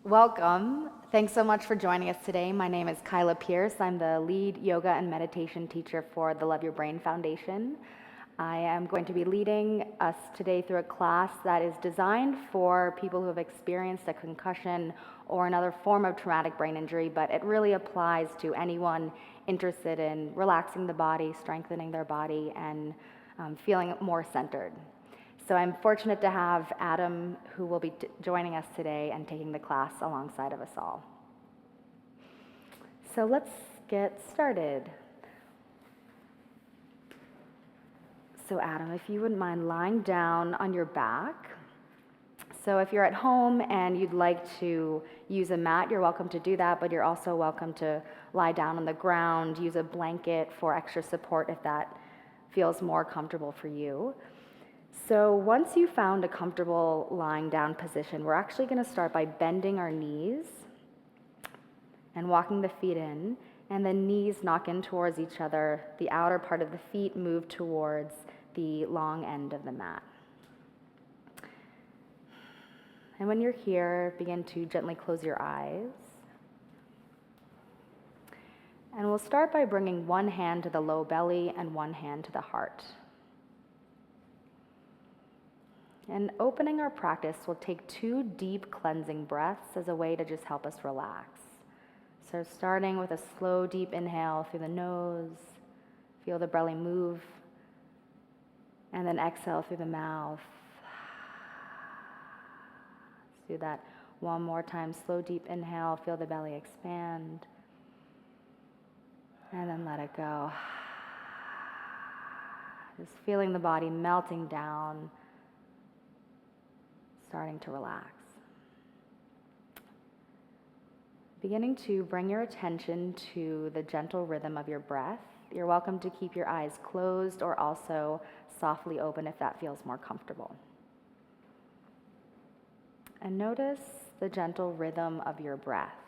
Welcome. Thanks so much for joining us today. My name is Kyla Pierce. I'm the lead yoga and meditation teacher for the Love Your Brain Foundation. I am going to be leading us today through a class that is designed for people who have experienced a concussion or another form of traumatic brain injury, but it really applies to anyone interested in relaxing the body, strengthening their body, and feeling more centered. So I'm fortunate to have Adam, who will be joining us today and taking the class alongside of us all. So let's get started. So Adam, if you wouldn't mind lying down on your back. So if you're at home and you'd like to use a mat, you're welcome to do that, but you're also welcome to lie down on the ground, use a blanket for extra support if that feels more comfortable for you. So once you've found a comfortable lying down position, we're actually going to start by bending our knees and walking the feet in, and the knees knock in towards each other. The outer part of the feet move towards the long end of the mat. And when you're here, begin to gently close your eyes. And we'll start by bringing one hand to the low belly and one hand to the heart. And opening our practice, we'll take 2 deep cleansing breaths as a way to just help us relax. So starting with a slow, deep inhale through the nose, feel the belly move, and then exhale through the mouth. Let's do that one more time. Slow, deep inhale, feel the belly expand, and then let it go. Just feeling the body melting down, starting to relax. Beginning to bring your attention to the gentle rhythm of your breath. You're welcome to keep your eyes closed or also softly open if that feels more comfortable. And notice the gentle rhythm of your breath.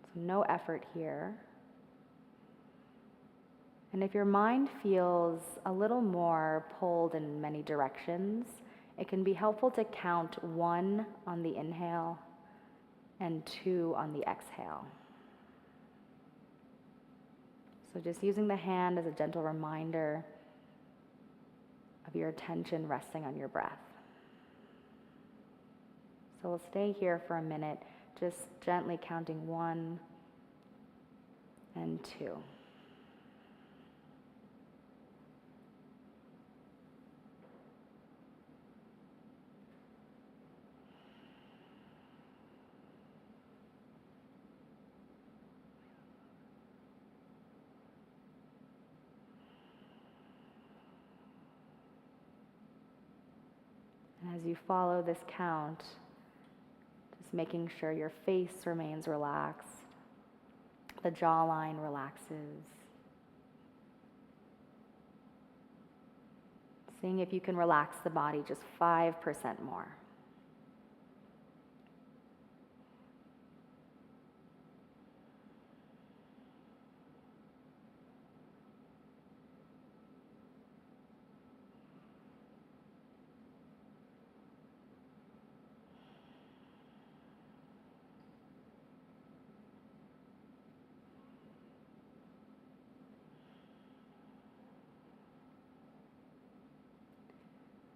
So no effort here. And if your mind feels a little more pulled in many directions, it can be helpful to count 1 on the inhale and 2 on the exhale. So just using the hand as a gentle reminder of your attention resting on your breath. So we'll stay here for a minute, just gently counting 1 and 2. As you follow this count, just making sure your face remains relaxed, the jawline relaxes. Seeing if you can relax the body just 5% more.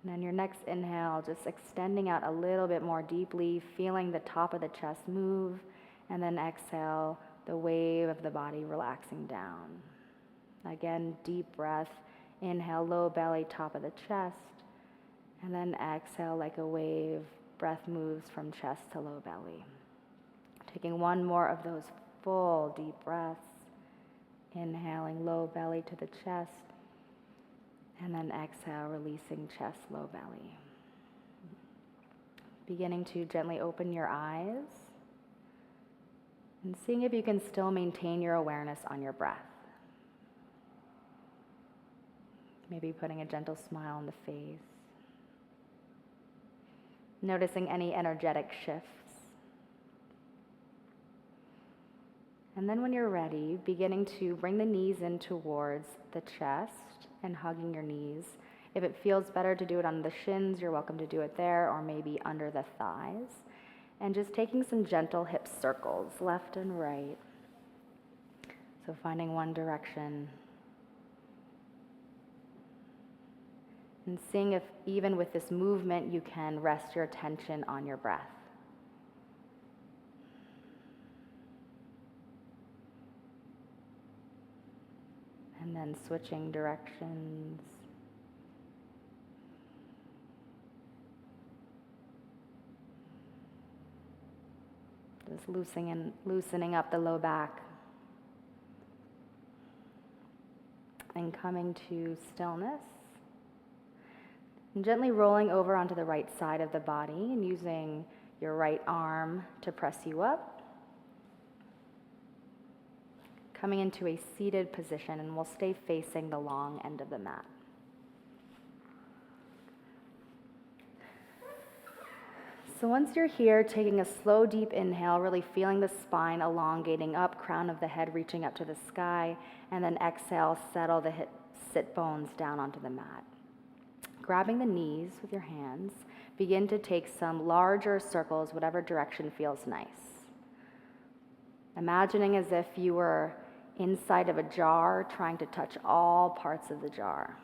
And on your next inhale, just extending out a little bit more deeply, feeling the top of the chest move, and then exhale, the wave of the body relaxing down. Again, deep breath, inhale, low belly, top of the chest, and then exhale like a wave, breath moves from chest to low belly. Taking 1 more of those full deep breaths, inhaling low belly to the chest, and then exhale, releasing chest, low belly. Beginning to gently open your eyes and seeing if you can still maintain your awareness on your breath. Maybe putting a gentle smile on the face. Noticing any energetic shifts. And then when you're ready, beginning to bring the knees in towards the chest and hugging your knees. If it feels better to do it on the shins, you're welcome to do it there, or maybe under the thighs. and just taking some gentle hip circles, left and right. So finding one direction. And seeing if even with this movement you can rest your attention on your breath. And then switching directions. Just loosening up the low back. And coming to stillness. And gently rolling over onto the right side of the body and using your right arm to press you up. Coming into a seated position, and we'll stay facing the long end of the mat. So once you're here, taking a slow, deep inhale, really feeling the spine elongating up, crown of the head reaching up to the sky, and then exhale, settle the sit bones down onto the mat. Grabbing the knees with your hands, begin to take some larger circles, whatever direction feels nice. Imagining as if you were inside of a jar, trying to touch all parts of the jar.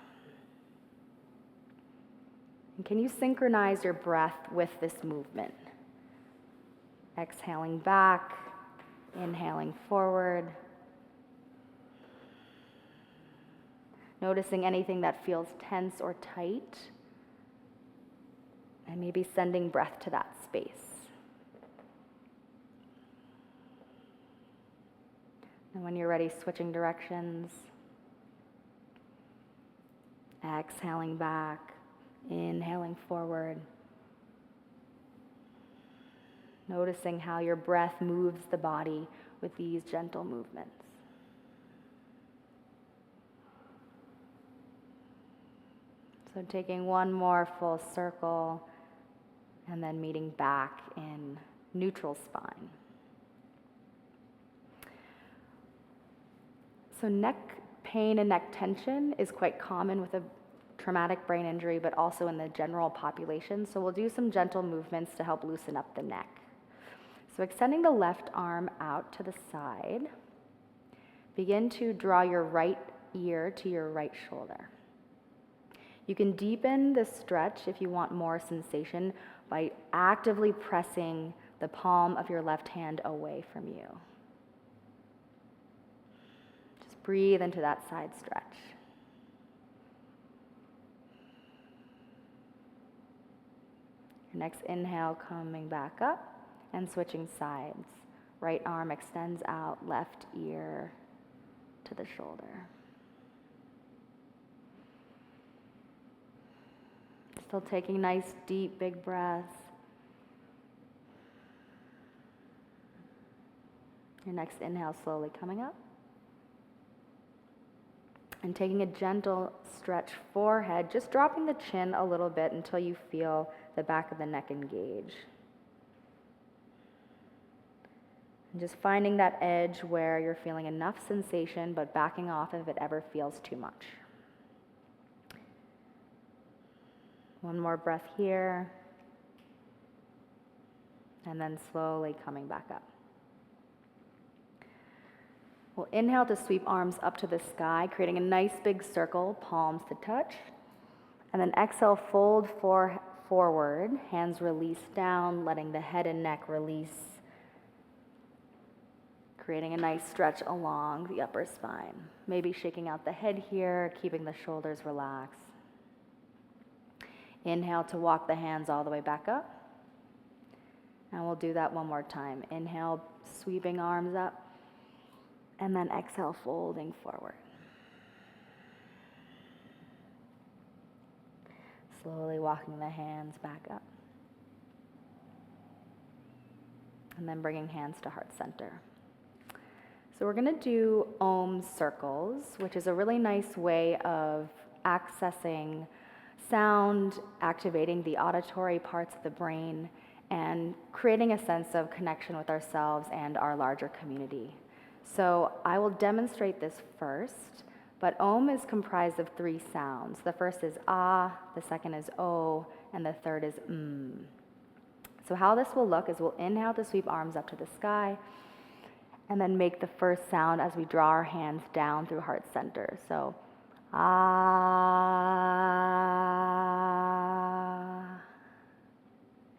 And can you synchronize your breath with this movement? Exhaling back, inhaling forward. Noticing anything that feels tense or tight, and maybe sending breath to that space. And when you're ready, switching directions. Exhaling back, inhaling forward. Noticing how your breath moves the body with these gentle movements. So taking one more full circle and then meeting back in neutral spine. So neck pain and neck tension is quite common with a traumatic brain injury, but also in the general population. So we'll do some gentle movements to help loosen up the neck. So extending the left arm out to the side, begin to draw your right ear to your right shoulder. You can deepen the stretch if you want more sensation by actively pressing the palm of your left hand away from you. Just breathe into that side stretch. Your next inhale, coming back up and switching sides. Right arm extends out, left ear to the shoulder. Still taking nice, deep, big breaths. Your next inhale, slowly coming up. And taking a gentle stretch forehead, just dropping the chin a little bit until you feel the back of the neck engage. And just finding that edge where you're feeling enough sensation, but backing off if it ever feels too much. One more breath here, and then slowly coming back up. We'll inhale to sweep arms up to the sky, creating a nice big circle, palms to touch. And then exhale, fold forward, hands release down, letting the head and neck release, creating a nice stretch along the upper spine. Maybe shaking out the head here, keeping the shoulders relaxed. Inhale to walk the hands all the way back up. And we'll do that one more time. Inhale, sweeping arms up. And then exhale, folding forward. Slowly walking the hands back up. And then bringing hands to heart center. So we're going to do Om circles, which is a really nice way of accessing sound, activating the auditory parts of the brain, and creating a sense of connection with ourselves and our larger community. So I will demonstrate this first, but Om is comprised of 3 sounds. The first is Ah, the second is O, and the third is So how this will look is we'll inhale to sweep arms up to the sky, and then make the first sound as we draw our hands down through heart center. So, ah.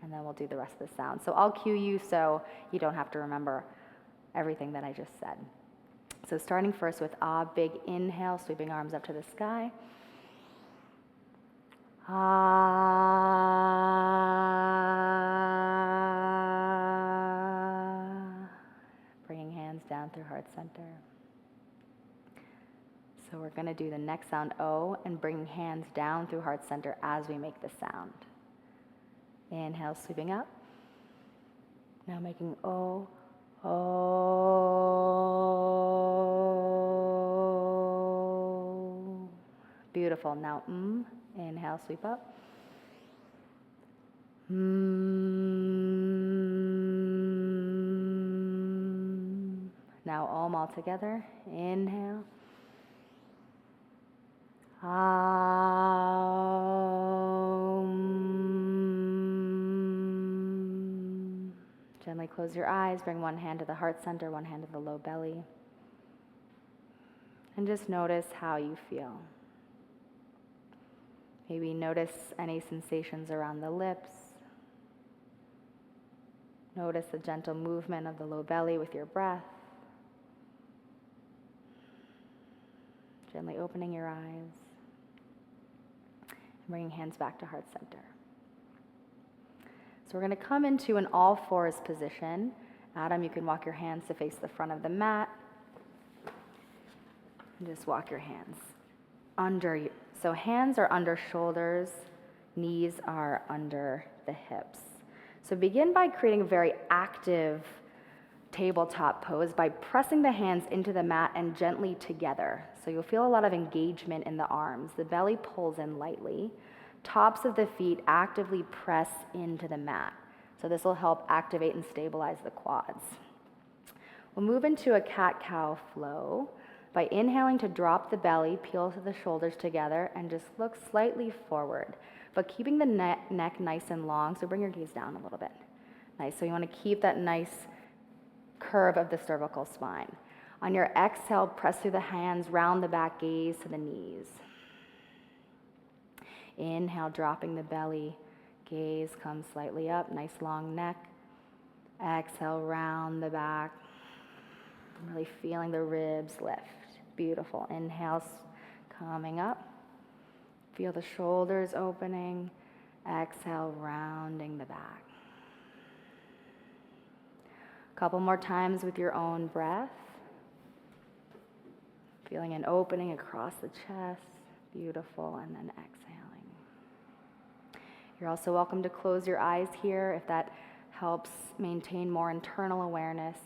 And then we'll do the rest of the sound. So I'll cue you so you don't have to remember everything that I just said. So starting first with ah, big inhale, sweeping arms up to the sky. Ah. Bringing hands down through heart center. So we're going to do the next sound, O, and bringing hands down through heart center as we make the sound. Inhale, sweeping up. Now making O, O. Beautiful. Now, inhale, sweep up. Now, Om all together. Inhale. Gently close your eyes, bring one hand to the heart center, one hand to the low belly. And just notice how you feel. Maybe notice any sensations around the lips. Notice the gentle movement of the low belly with your breath. Gently opening your eyes. Bringing hands back to heart center. So we're going to come into an all fours position. Adam, you can walk your hands to face the front of the mat. And just walk your hands under you. So hands are under shoulders, knees are under the hips. So begin by creating a very active tabletop pose by pressing the hands into the mat and gently together. So you'll feel a lot of engagement in the arms. The belly pulls in lightly. Tops of the feet actively press into the mat. So this will help activate and stabilize the quads. We'll move into a cat-cow flow by inhaling to drop the belly, peel to the shoulders together, and just look slightly forward, but keeping the neck nice and long. So bring your gaze down a little bit. Nice. So you want to keep that nice curve of the cervical spine. On your exhale, press through the hands, round the back, gaze to the knees. Inhale, dropping the belly, gaze comes slightly up, nice long neck. Exhale, round the back, really feeling the ribs lift. Beautiful. Inhale, coming up. Feel the shoulders opening. Exhale, rounding the back. Couple more times with your own breath. Feeling an opening across the chest. Beautiful. And then exhaling. You're also welcome to close your eyes here if that helps maintain more internal awareness.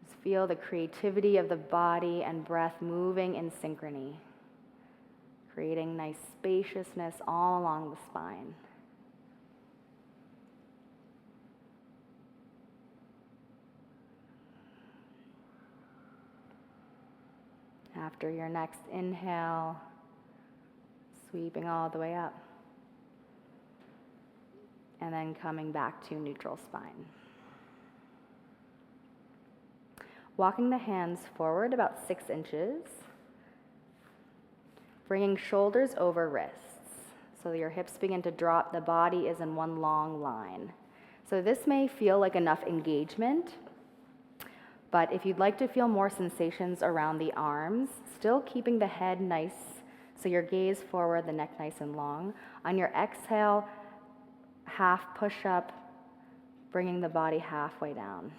Just feel the creativity of the body and breath moving in synchrony, creating nice spaciousness all along the spine. After your next inhale, sweeping all the way up, and then coming back to neutral spine. Walking the hands forward about 6 inches, bringing shoulders over wrists, so your hips begin to drop, the body is in one long line. So this may feel like enough engagement, but if you'd like to feel more sensations around the arms, still keeping the head nice, so your gaze forward, the neck nice and long. On your exhale, half push up, bringing the body halfway down.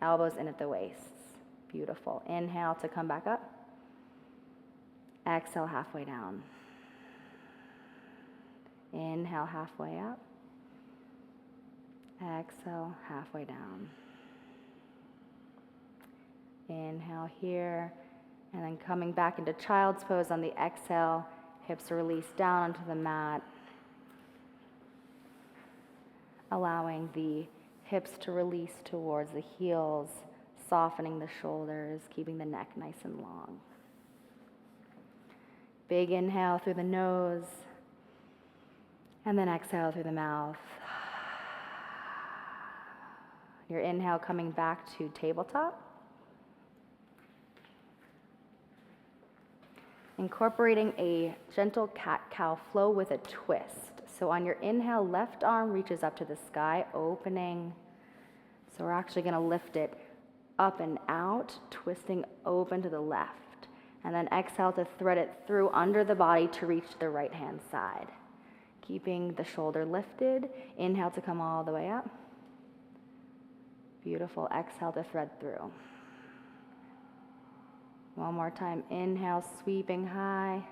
Elbows in at the waists. Beautiful. Inhale to come back up. Exhale, halfway down. Inhale, halfway up. Exhale, halfway down. Inhale here, and then coming back into child's pose on the exhale, hips release down onto the mat, allowing the hips to release towards the heels, softening the shoulders, keeping the neck nice and long. Big inhale through the nose, And then exhale through the mouth. Your inhale coming back to tabletop. Incorporating a gentle cat-cow flow with a twist. So on your inhale, left arm reaches up to the sky, opening. So we're actually going to lift it up and out, twisting open to the left. And then exhale to thread it through under the body to reach the right hand side. Keeping the shoulder lifted. Inhale to come all the way up. Beautiful. Exhale to thread through. One more time. Inhale, sweeping high.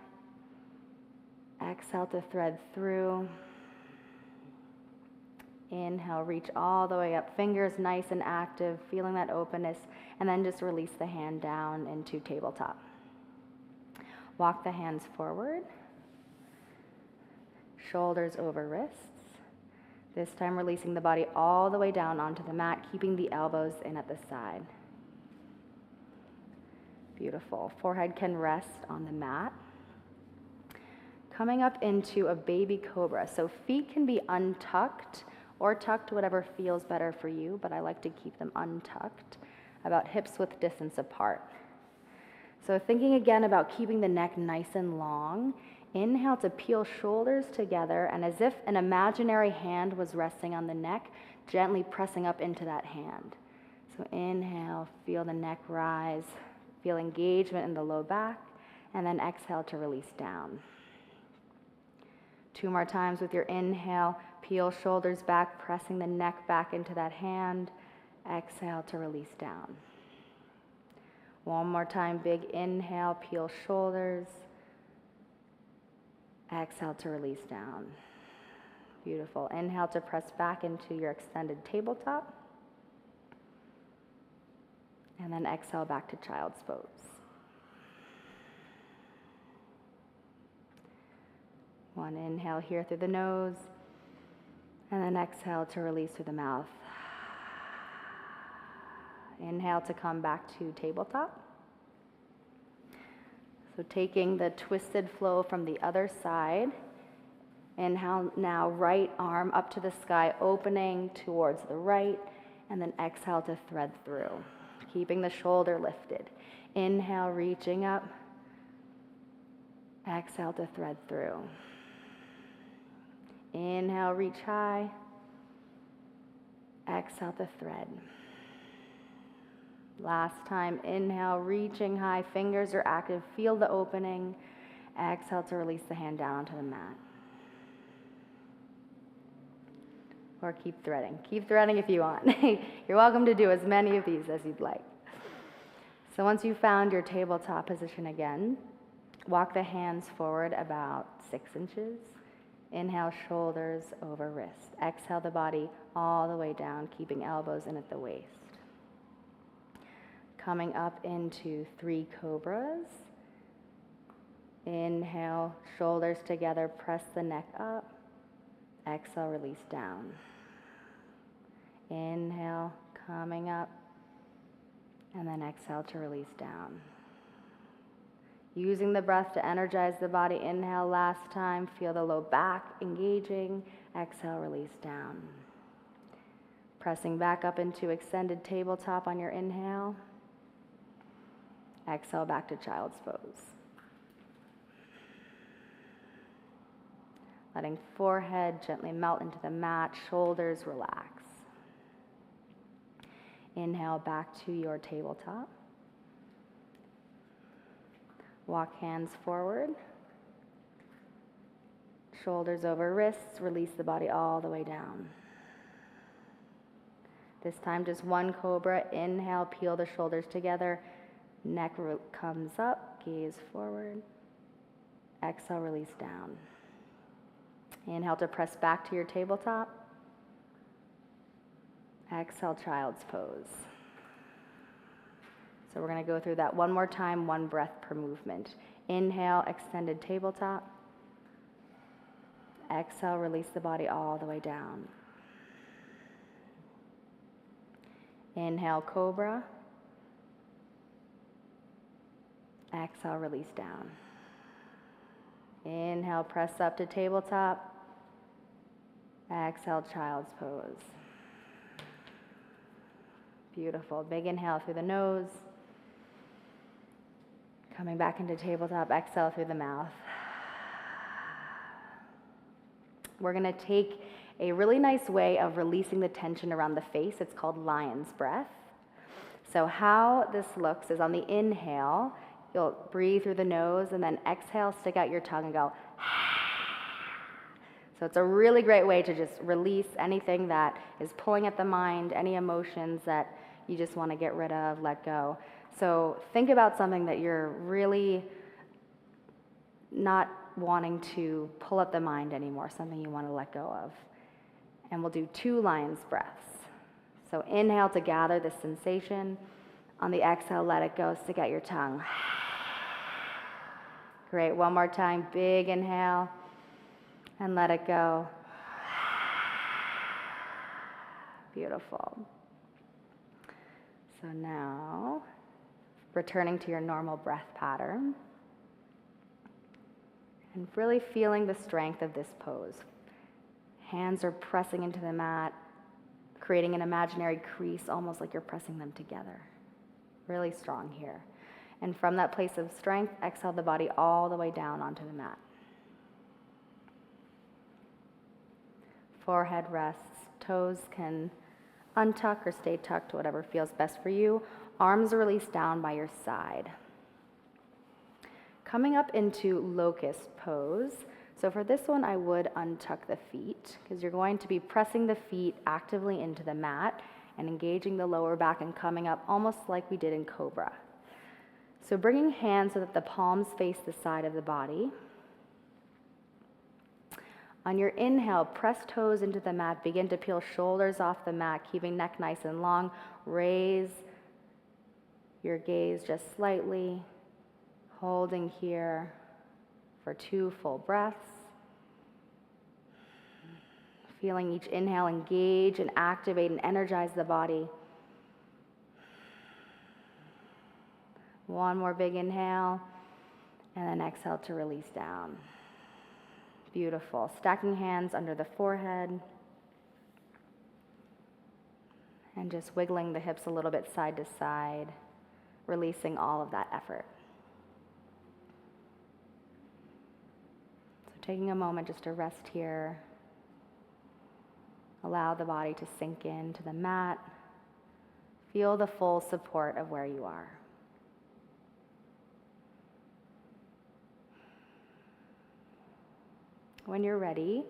Exhale to thread through. Inhale, reach all the way up. Fingers nice and active, feeling that openness. And then just release the hand down into tabletop. Walk the hands forward. Shoulders over wrists. This time releasing the body all the way down onto the mat, keeping the elbows in at the side. Beautiful. Forehead can rest on the mat. Coming up into a baby cobra. So feet can be untucked or tucked, whatever feels better for you, but I like to keep them untucked, about hips width distance apart. So thinking again about keeping the neck nice and long. Inhale to peel shoulders together, and as if an imaginary hand was resting on the neck, gently pressing up into that hand. So inhale, feel the neck rise, feel engagement in the low back, and then exhale to release down. 2 more times with your inhale, peel shoulders back, pressing the neck back into that hand. Exhale to release down. 1 more time, big inhale, peel shoulders. Exhale to release down. Beautiful. Inhale to press back into your extended tabletop. And then exhale back to child's pose. One inhale here through the nose. And then exhale to release through the mouth. Inhale to come back to tabletop. So taking the twisted flow from the other side. Inhale now, right arm up to the sky, opening towards the right. And then exhale to thread through, keeping the shoulder lifted. Inhale, reaching up. Exhale to thread through. Inhale, reach high. Exhale to thread. Last time, inhale, reaching high, fingers are active, feel the opening. Exhale to release the hand down onto the mat. Or keep threading. Keep threading if you want. You're welcome to do as many of these as you'd like. So once you've found your tabletop position again, walk the hands forward about 6 inches. Inhale, shoulders over wrist. Exhale the body all the way down, keeping elbows in at the waist. Coming up into 3 cobras. Inhale, shoulders together, press the neck up. Exhale, release down. Inhale, coming up. And then exhale to release down. Using the breath to energize the body. Inhale, last time. Feel the low back engaging. Exhale, release down. Pressing back up into extended tabletop on your inhale. Exhale back to child's pose. Letting forehead gently melt into the mat, shoulders relax. Inhale back to your tabletop. Walk hands forward. Shoulders over wrists, release the body all the way down. This time just 1 cobra. Inhale, peel the shoulders together. Neck comes up, gaze forward. Exhale, release down. Inhale to press back to your tabletop. Exhale, child's pose. So we're going to go through that 1 more time, 1 breath per movement. Inhale, extended tabletop. Exhale, release the body all the way down. Inhale, cobra. Exhale, release down. Inhale, press up to tabletop. Exhale, child's pose. Beautiful. Big inhale through the nose. Coming back into tabletop, exhale through the mouth. We're going to take a really nice way of releasing the tension around the face. It's called lion's breath. So how this looks is on the inhale, you'll breathe through the nose, and then exhale, stick out your tongue and go. So it's a really great way to just release anything that is pulling at the mind, any emotions that you just want to get rid of, let go. So think about something that you're really not wanting to pull at the mind anymore, something you want to let go of. And we'll do 2 lion's breaths. So inhale to gather the sensation. On the exhale, let it go, stick out your tongue. Great, one more time, big inhale, and let it go. Beautiful. So now, returning to your normal breath pattern, and really feeling the strength of this pose. Hands are pressing into the mat, creating an imaginary crease, almost like you're pressing them together. Really strong here. And from that place of strength, exhale the body all the way down onto the mat. Forehead rests, toes can untuck or stay tucked, whatever feels best for you. Arms are released down by your side. Coming up into locust pose. So for this one, I would untuck the feet because you're going to be pressing the feet actively into the mat and engaging the lower back and coming up almost like we did in Cobra. So bringing hands so that the palms face the side of the body. On your inhale, press toes into the mat. Begin to peel shoulders off the mat, keeping neck nice and long. Raise your gaze just slightly, holding here for 2 full breaths. Feeling each inhale engage and activate and energize the body. One more big inhale, and then exhale to release down. Beautiful. Stacking hands under the forehead. And just wiggling the hips a little bit side to side, releasing all of that effort. So taking a moment just to rest here. Allow the body to sink into the mat. Feel the full support of where you are. When you're ready,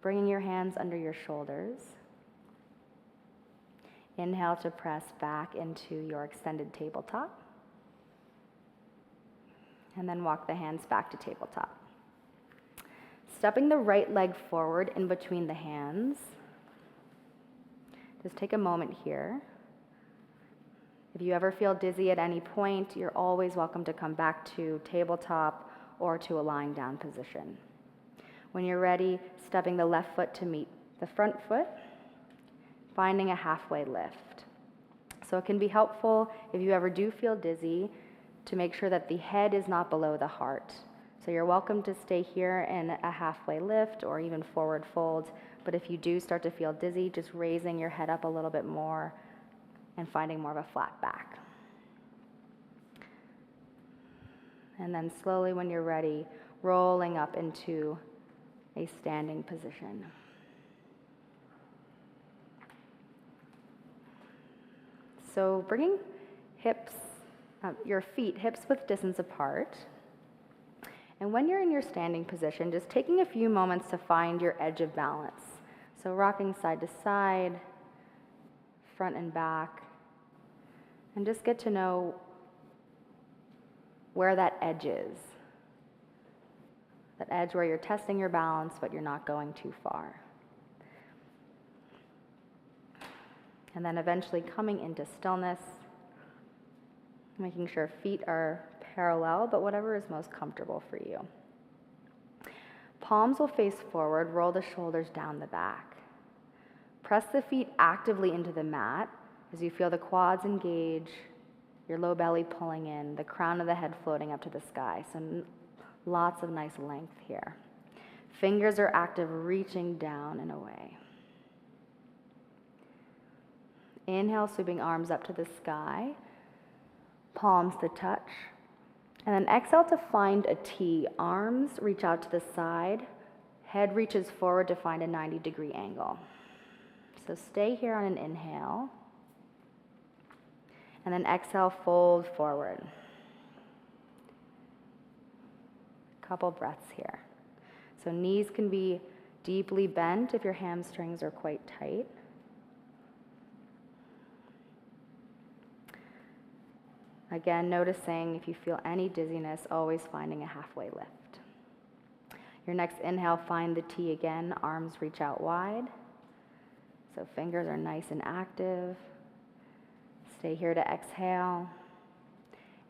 bringing your hands under your shoulders. Inhale to press back into your extended tabletop. And then walk the hands back to tabletop. Stepping the right leg forward in between the hands. Just take a moment here. If you ever feel dizzy at any point, you're always welcome to come back to tabletop or to a lying down position. When you're ready, stepping the left foot to meet the front foot, finding a halfway lift. So it can be helpful if you ever do feel dizzy to make sure that the head is not below the heart. So you're welcome to stay here in a halfway lift or even forward fold, but if you do start to feel dizzy, just raising your head up a little bit more and finding more of a flat back. And then slowly when you're ready, rolling up into a standing position. So bringing your feet hips width distance apart. And when you're in your standing position, just taking a few moments to find your edge of balance. So rocking side to side, front and back, and just get to know where that edge is. That edge where you're testing your balance, but you're not going too far. And then eventually coming into stillness, making sure feet are parallel, but whatever is most comfortable for you. Palms will face forward, roll the shoulders down the back. Press the feet actively into the mat as you feel the quads engage, your low belly pulling in, the crown of the head floating up to the sky. So lots of nice length here. Fingers are active, reaching down and away. Inhale, sweeping arms up to the sky, palms to touch. And then exhale to find a T. Arms reach out to the side, head reaches forward to find a 90-degree angle. So stay here on an inhale. And then exhale, fold forward. Couple breaths here. So knees can be deeply bent if your hamstrings are quite tight. Again, noticing if you feel any dizziness, always finding a halfway lift. Your next inhale, find the T again, arms reach out wide. So fingers are nice and active. Stay here to exhale.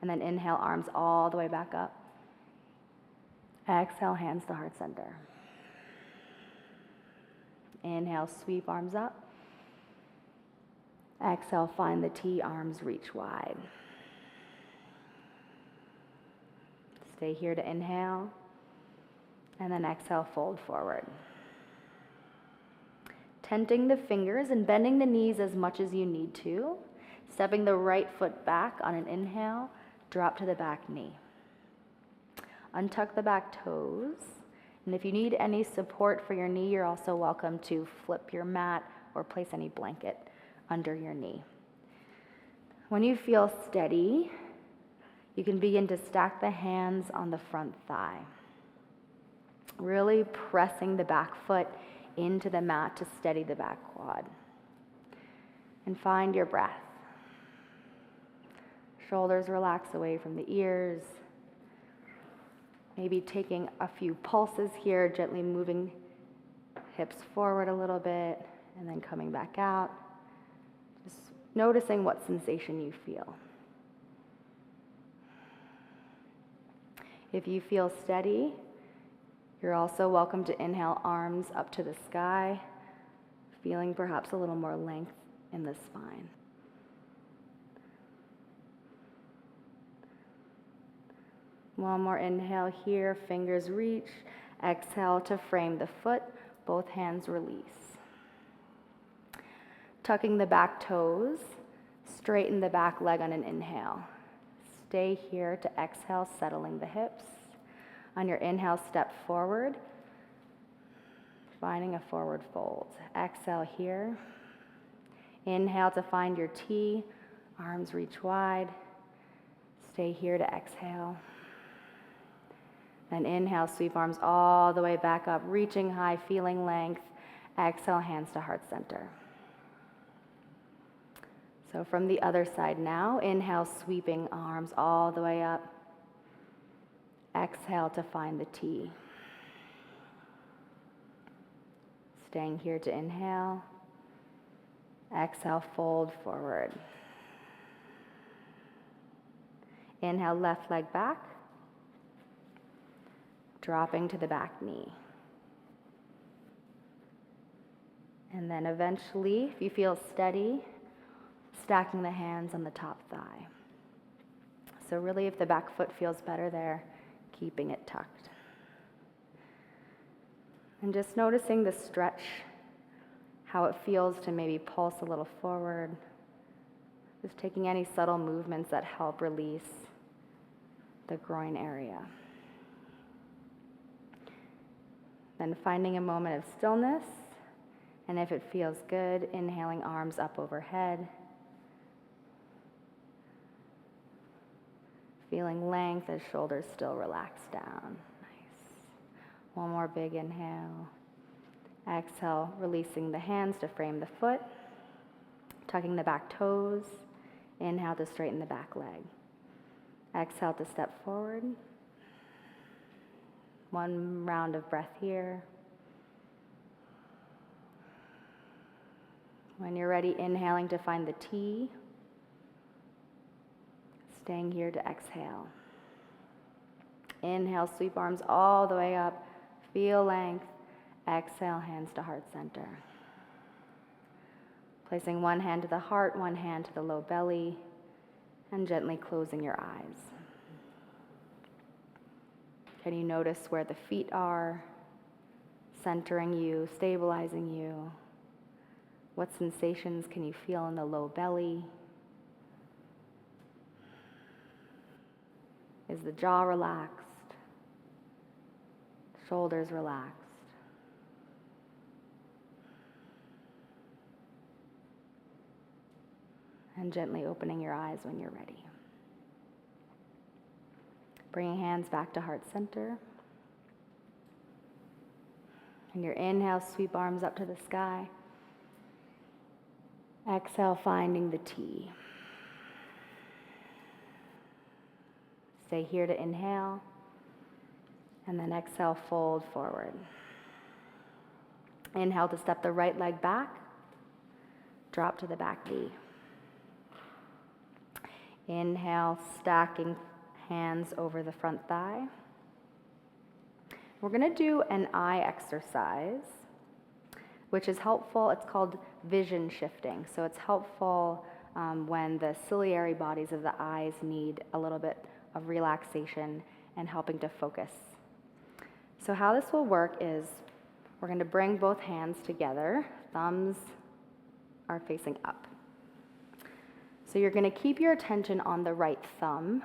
And then inhale, arms all the way back up. Exhale, hands to heart center. Inhale, sweep arms up. Exhale, find the T, arms reach wide. Stay here to inhale, and then exhale, fold forward. Tenting the fingers and bending the knees as much as you need to. Stepping the right foot back on an inhale, drop to the back knee. Untuck the back toes, and if you need any support for your knee, you're also welcome to flip your mat or place any blanket under your knee. When you feel steady, you can begin to stack the hands on the front thigh, really pressing the back foot into the mat to steady the back quad. And find your breath. Shoulders relax away from the ears. Maybe taking a few pulses here, gently moving hips forward a little bit and then coming back out. Just noticing what sensation you feel. If you feel steady, you're also welcome to inhale, arms up to the sky, feeling perhaps a little more length in the spine. One more inhale here, fingers reach. Exhale to frame the foot, both hands release. Tucking the back toes, straighten the back leg on an inhale. Stay here to exhale, settling the hips. On your inhale, step forward, finding a forward fold. Exhale here. Inhale to find your T, arms reach wide. Stay here to exhale. Then inhale, sweep arms all the way back up, reaching high, feeling length. Exhale, hands to heart center. So from the other side now, inhale, sweeping arms all the way up. Exhale to find the T. Staying here to inhale. Exhale, fold forward. Inhale, left leg back. Dropping to the back knee. And then eventually, if you feel steady, stacking the hands on the top thigh. So really, if the back foot feels better there, keeping it tucked. And just noticing the stretch, how it feels to maybe pulse a little forward. Just taking any subtle movements that help release the groin area. Then finding a moment of stillness, and if it feels good, inhaling, arms up overhead. Feeling length as shoulders still relax down. Nice. One more big inhale. Exhale, releasing the hands to frame the foot. Tucking the back toes. Inhale to straighten the back leg. Exhale to step forward. One round of breath here. When you're ready, inhaling to find the T. Staying here to exhale. Inhale, sweep arms all the way up. Feel length. Exhale, hands to heart center. Placing one hand to the heart, one hand to the low belly, and gently closing your eyes. Can you notice where the feet are? centering you, stabilizing you. What sensations can you feel in the low belly? Is the jaw relaxed? Shoulders relaxed? And gently opening your eyes when you're ready. Bringing hands back to heart center. And your inhale, sweep arms up to the sky. Exhale, finding the T. Stay here to inhale. And then exhale, fold forward. Inhale to step the right leg back. Drop to the back knee. Inhale, stacking hands over the front thigh. We're going to do an eye exercise, which is helpful. It's called vision shifting. So it's helpful when the ciliary bodies of the eyes need a little bit of relaxation and helping to focus. So how this will work is we're going to bring both hands together. Thumbs are facing up. So you're going to keep your attention on the right thumb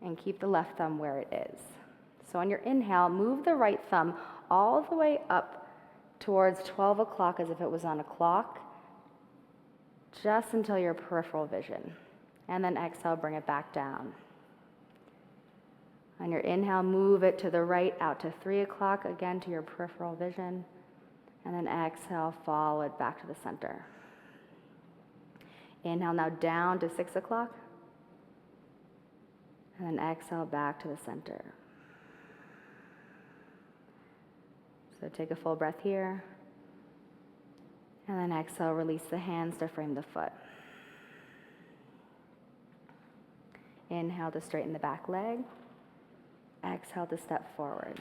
and keep the left thumb where it is. So on your inhale, move the right thumb all the way up towards 12 o'clock as if it was on a clock, just until your peripheral vision. And then exhale, bring it back down. On your inhale, move it to the right out to 3 o'clock, again to your peripheral vision. And then exhale, follow it back to the center. Inhale now down to 6 o'clock. And then exhale back to the center. So take a full breath here. And then exhale, release the hands to frame the foot. Inhale to straighten the back leg. Exhale to step forward.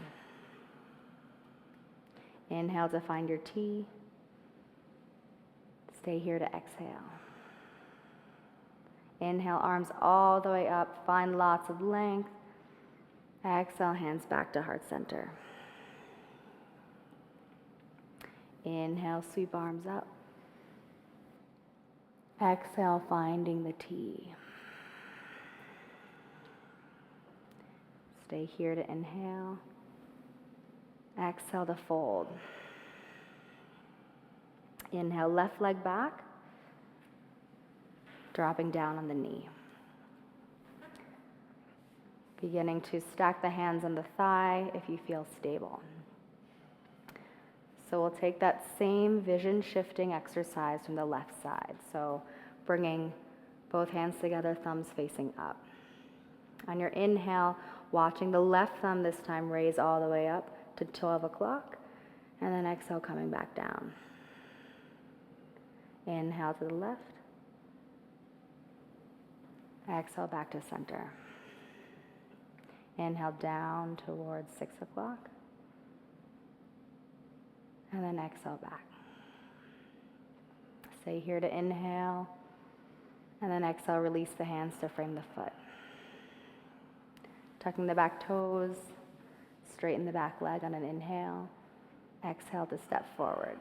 Inhale to find your T. Stay here to exhale. Inhale, arms all the way up. Find lots of length. Exhale, hands back to heart center. Inhale, sweep arms up. Exhale, finding the T. Stay here to inhale. Exhale to fold. Inhale, left leg back. Dropping down on the knee. Beginning to stack the hands on the thigh if you feel stable. So we'll take that same vision shifting exercise from the left side. So bringing both hands together, thumbs facing up. On your inhale, watching the left thumb this time raise all the way up to 12 o'clock. And then exhale, coming back down. Inhale to the left. Exhale back to center. Inhale down towards 6 o'clock. And then exhale back. Stay here to inhale. And then exhale, release the hands to frame the foot. Tucking the back toes. Straighten the back leg on an inhale. Exhale to step forward.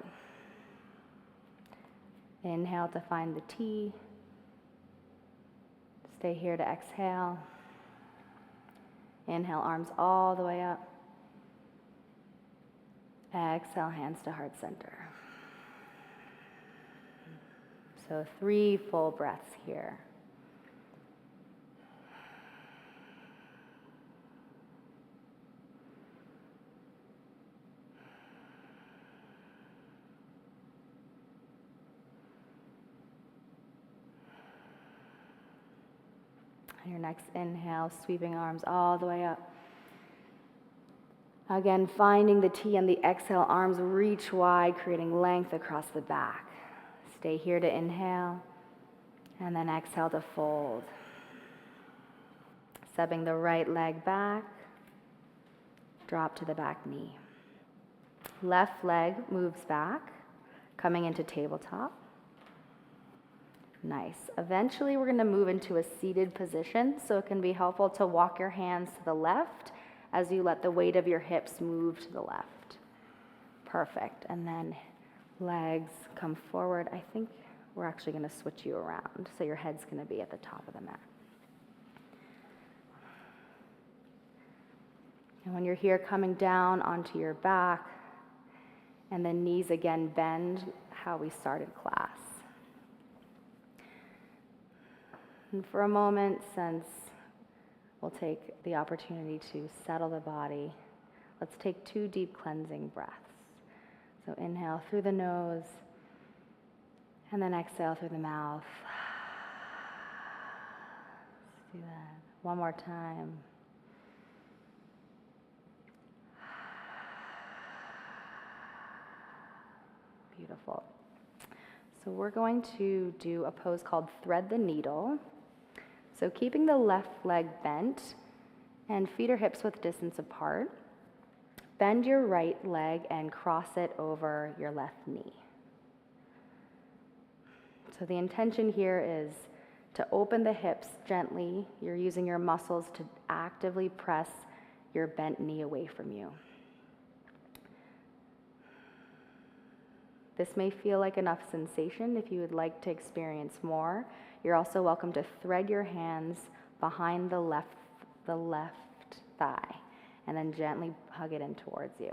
Inhale to find the T. Stay here to exhale. Inhale, arms all the way up. Exhale, hands to heart center. So 3 full breaths here. Your next inhale, sweeping arms all the way up. Again, finding the T on the exhale, arms reach wide, creating length across the back. Stay here to inhale, and then exhale to fold. Stepping the right leg back, drop to the back knee. Left leg moves back, coming into tabletop. Nice. Eventually, we're going to move into a seated position, so it can be helpful to walk your hands to the left as you let the weight of your hips move to the left. Perfect. And then legs come forward. I think we're actually going to switch you around. So your head's going to be at the top of the mat. And when you're here, coming down onto your back, and then knees again bend, how we started class. And for a moment, since we'll take the opportunity to settle the body, let's take 2 deep cleansing breaths. So inhale through the nose, and then exhale through the mouth. Let's do that. One more time. Beautiful. So we're going to do a pose called thread the needle. So keeping the left leg bent and feet or hips width distance apart, bend your right leg and cross it over your left knee. So the intention here is to open the hips gently. You're using your muscles to actively press your bent knee away from you. This may feel like enough sensation. If you would like to experience more, you're also welcome to thread your hands behind the left thigh and then gently hug it in towards you.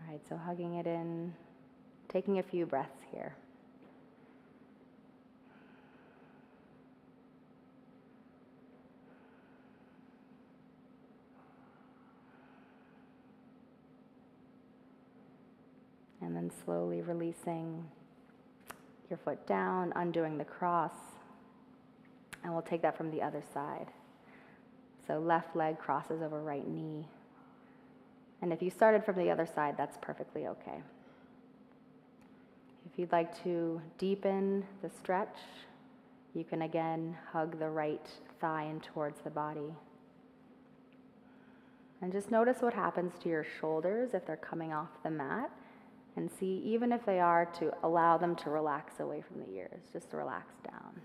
All right, so hugging it in, taking a few breaths here. And then slowly releasing your foot down, undoing the cross. And we'll take that from the other side. So left leg crosses over right knee. And if you started from the other side, that's perfectly okay. If you'd like to deepen the stretch, you can again hug the right thigh in towards the body. And just notice what happens to your shoulders if they're coming off the mat. And see, even if they are, to allow them to relax away from the ears, just to relax down.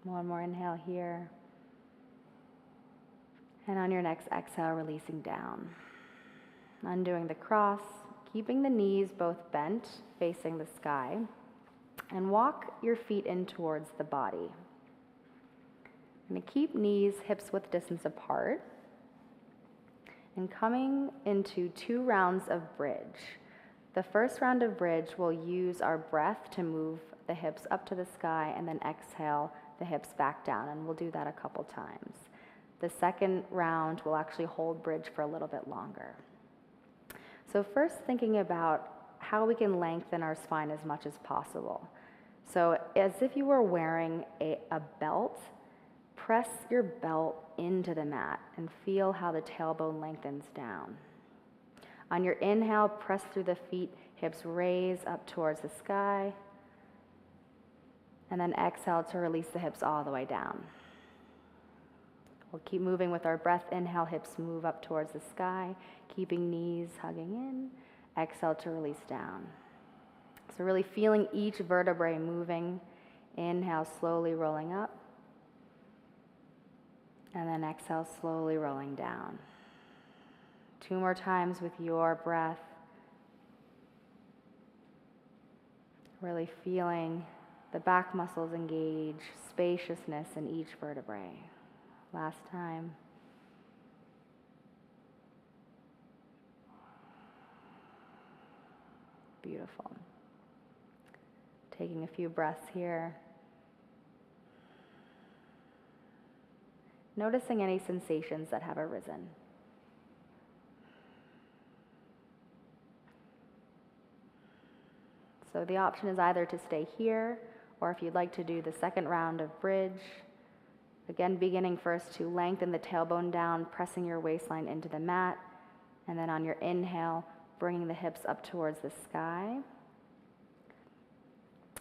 One more inhale here. And on your next exhale, releasing down. Undoing the cross, keeping the knees both bent, facing the sky. And walk your feet in towards the body. And keep knees, hips width distance apart. And coming into 2 rounds of bridge. The first round of bridge, we'll use our breath to move the hips up to the sky and then exhale the hips back down. And we'll do that a couple times. The second round, we'll actually hold bridge for a little bit longer. So first, thinking about how we can lengthen our spine as much as possible. So as if you were wearing a belt, press your belt into the mat and feel how the tailbone lengthens down. On your inhale, press through the feet, hips raise up towards the sky. And then exhale to release the hips all the way down. We'll keep moving with our breath. Inhale, hips move up towards the sky, keeping knees hugging in. Exhale to release down. So really feeling each vertebrae moving. Inhale, slowly rolling up. And then exhale, slowly rolling down. 2 more times with your breath. Really feeling the back muscles engage, spaciousness in each vertebrae. Last time. Beautiful. Taking a few breaths here. Noticing any sensations that have arisen. So the option is either to stay here, or if you'd like to do the second round of bridge, again, beginning first to lengthen the tailbone down, pressing your waistline into the mat, and then on your inhale, bringing the hips up towards the sky.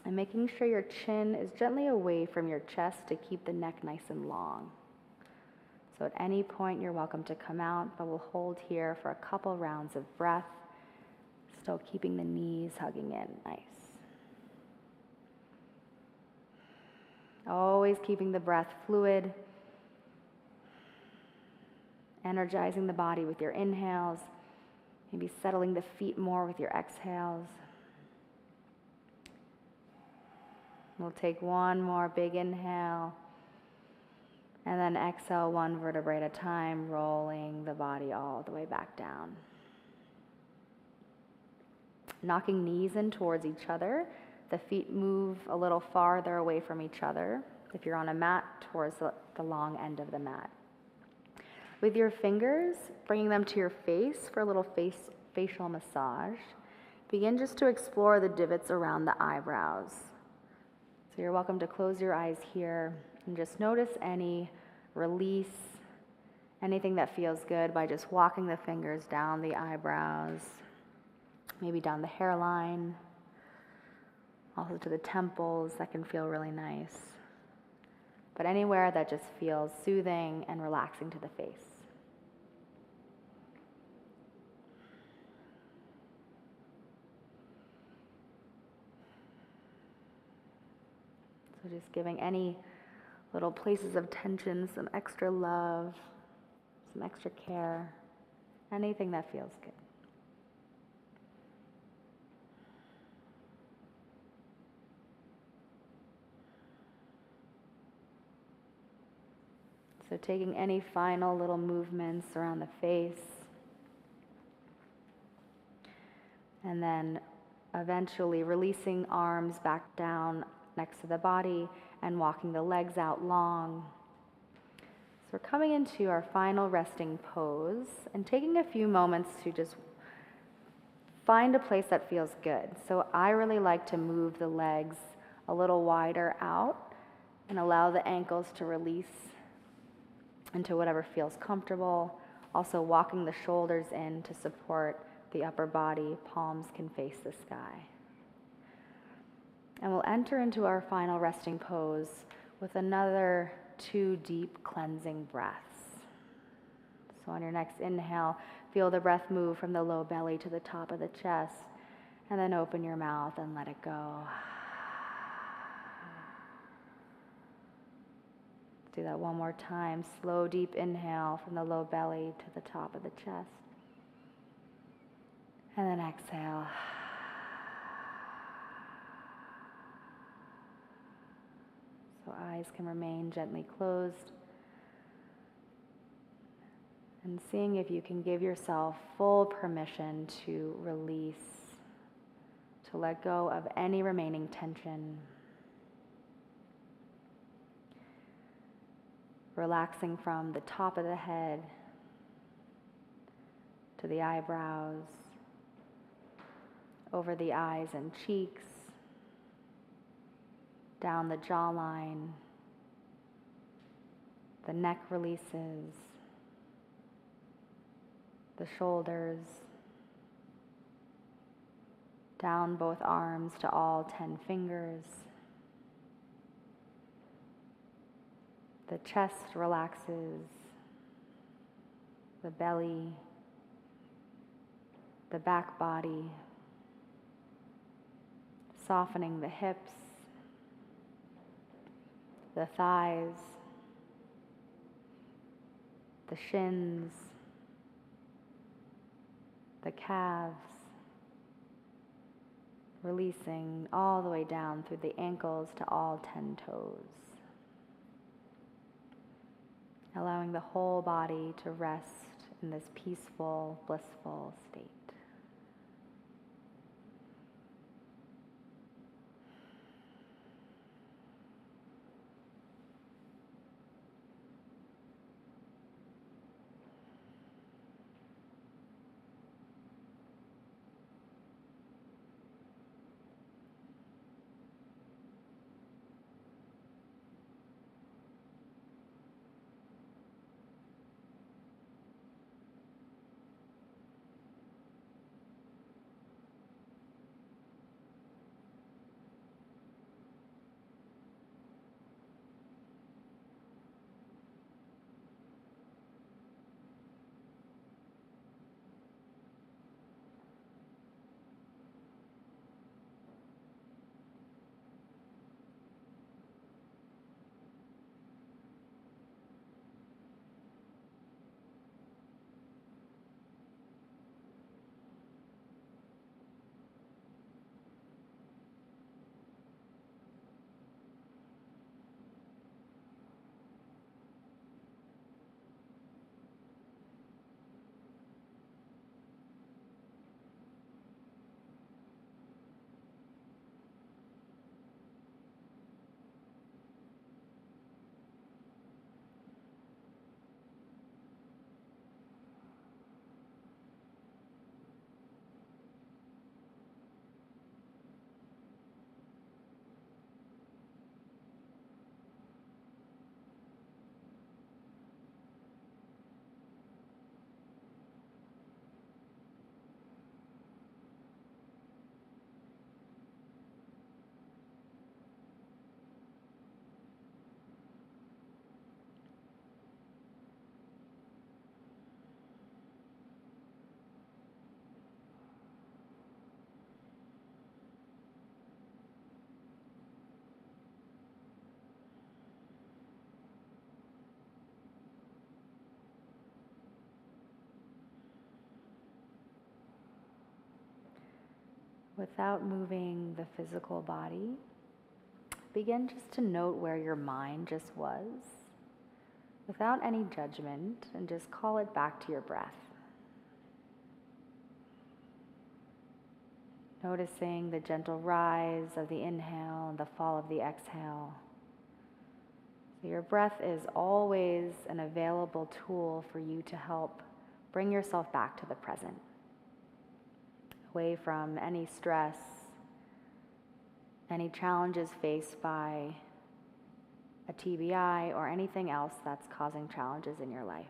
And making sure your chin is gently away from your chest to keep the neck nice and long. So at any point you're welcome to come out, but we'll hold here for a couple rounds of breath, still keeping the knees hugging in. Nice. Always keeping the breath fluid, energizing the body with your inhales, maybe settling the feet more with your exhales. We'll take one more big inhale, and then exhale one vertebrae at a time, rolling the body all the way back down. Knocking knees in towards each other. The feet move a little farther away from each other. If you're on a mat, towards the long end of the mat. With your fingers, bringing them to your face for a little facial massage. Begin just to explore the divots around the eyebrows. So you're welcome to close your eyes here and just notice any release, anything that feels good by just walking the fingers down the eyebrows, maybe down the hairline, also to the temples. That can feel really nice. But anywhere that just feels soothing and relaxing to the face. So just giving any little places of tension some extra love, some extra care, anything that feels good. So taking any final little movements around the face, and then eventually releasing arms back down next to the body and walking the legs out long. So we're coming into our final resting pose and taking a few moments to just find a place that feels good. So I really like to move the legs a little wider out and allow the ankles to release into whatever feels comfortable. Also walking the shoulders in to support the upper body. Palms can face the sky. And we'll enter into our final resting pose with another 2 deep cleansing breaths. So on your next inhale, feel the breath move from the low belly to the top of the chest, and then open your mouth and let it go. Do that one more time. Slow, deep inhale from the low belly to the top of the chest. And then exhale. So eyes can remain gently closed. And seeing if you can give yourself full permission to release, to let go of any remaining tension. Relaxing from the top of the head to the eyebrows, over the eyes and cheeks, down the jawline, the neck releases, the shoulders, down both arms to all 10 fingers. The chest relaxes, the belly, the back body, softening the hips, the thighs, the shins, the calves, releasing all the way down through the ankles to all 10 toes. Allowing the whole body to rest in this peaceful, blissful state. Without moving the physical body, begin just to note where your mind just was, without any judgment, and just call it back to your breath. Noticing the gentle rise of the inhale and the fall of the exhale. So your breath is always an available tool for you to help bring yourself back to the present, away from any stress, any challenges faced by a TBI or anything else that's causing challenges in your life.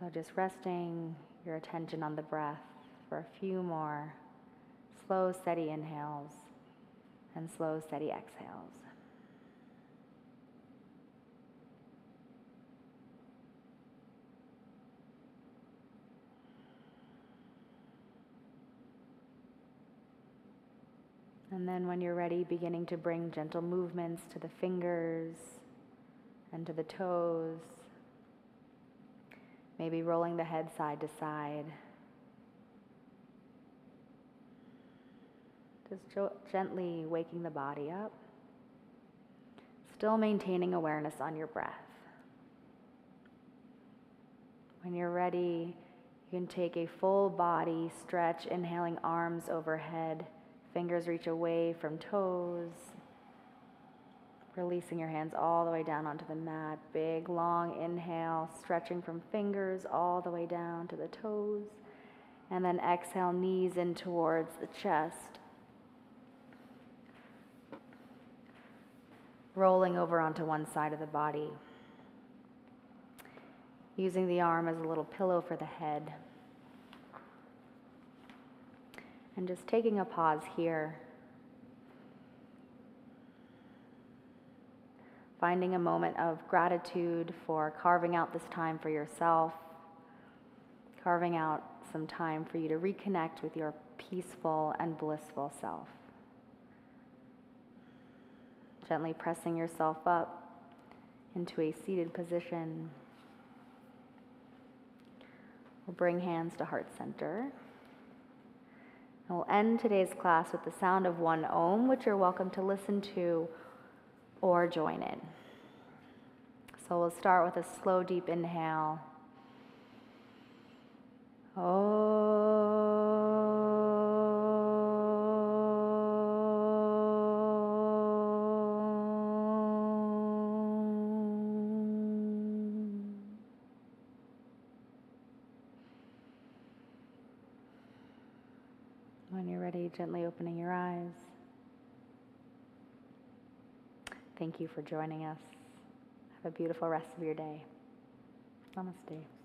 So just resting your attention on the breath for a few more slow, steady inhales and slow, steady exhales. And then when you're ready, beginning to bring gentle movements to the fingers and to the toes. Maybe rolling the head side to side. Just gently waking the body up. Still maintaining awareness on your breath. When you're ready, you can take a full body stretch, inhaling arms overhead. Fingers reach away from toes, releasing your hands all the way down onto the mat. Big, long inhale, stretching from fingers all the way down to the toes. And then exhale, knees in towards the chest. Rolling over onto one side of the body. Using the arm as a little pillow for the head. And just taking a pause here. Finding a moment of gratitude for carving out this time for yourself. Carving out some time for you to reconnect with your peaceful and blissful self. Gently pressing yourself up into a seated position. We'll bring hands to heart center. And we'll end today's class with the sound of one Om, which you're welcome to listen to or join in. So we'll start with a slow, deep inhale. When you're ready, gently opening your eyes. Thank you for joining us. Have a beautiful rest of your day. Namaste.